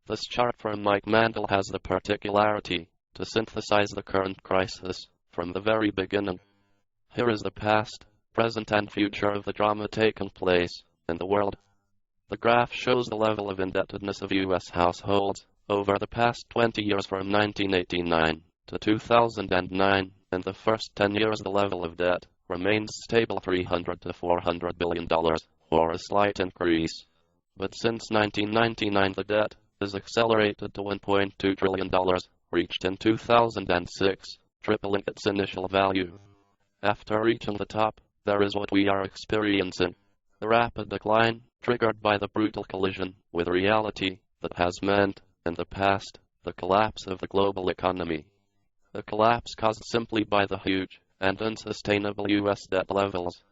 This chart from Mike Mandel has the particularity to synthesize the current crisis from the very beginning. Here is the past, present and future of the drama taking place in the world. The graph shows the level of indebtedness of U.S. households over the past 20 years from 1989 to 2009. In the first 10 years the level of debt remains stable, $300 to $400 billion, or a slight increase. But since 1999 the debt is accelerated to $1.2 trillion, reached in 2006, tripling its initial value. After reaching the top, there is what we are experiencing, the rapid decline triggered by the brutal collision with reality that has meant, in the past, the collapse of the global economy. A collapse caused simply by the huge and unsustainable U.S. debt levels.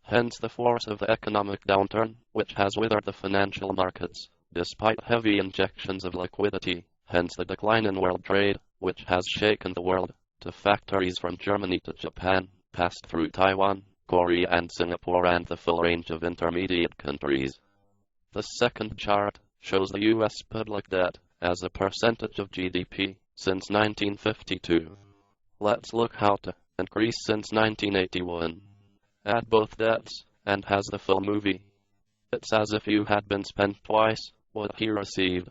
Hence the force of the economic downturn, which has withered the financial markets, despite heavy injections of liquidity. Hence the decline in world trade, which has shaken the world to factories from Germany to Japan, passed through Taiwan, Korea and Singapore and the full range of intermediate countries. The second chart shows the U.S. public debt as a percentage of GDP since 1952. Let's look how to increase since 1981. Add both debts, and has the full movie. It's as if you had been spent twice what he received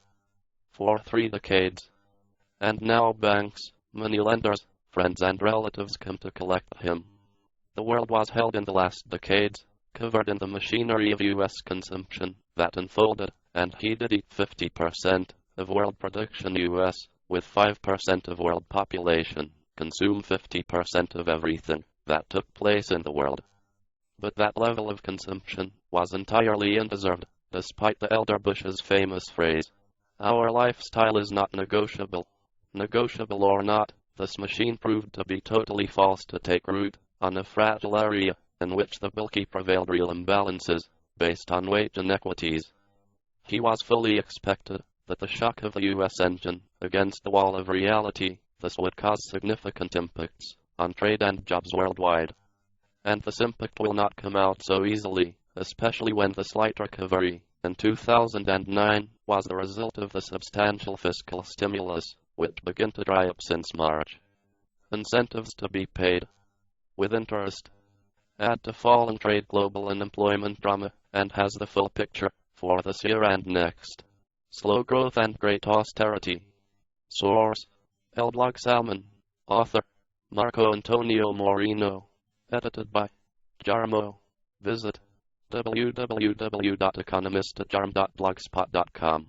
for 3 decades. And now banks, moneylenders, friends and relatives come to collect him. The world was held in the last decades, covered in the machinery of U.S. consumption that unfolded, and he did eat 50% of world production. U.S., with 5% of world population, consume 50% of everything that took place in the world. But that level of consumption was entirely undeserved, despite the elder Bush's famous phrase, "Our lifestyle is not negotiable." Negotiable or not, this machine proved to be totally false to take root on a fragile area in which the bulky prevailed real imbalances based on wage inequities. He was fully expected that the shock of the U.S. engine against the wall of reality, this would cause significant impacts on trade and jobs worldwide. And this impact will not come out so easily, especially when the slight recovery in 2009 was the result of the substantial fiscal stimulus, which began to dry up since March. Incentives to be paid with interest. Add to fall in trade global unemployment drama, and has the full picture for this year and next. Slow growth and great austerity. Source: El Blog Salmon. Author: Marco Antonio Moreno. Edited by Jarmo. Visit www.economistjarm.blogspot.com.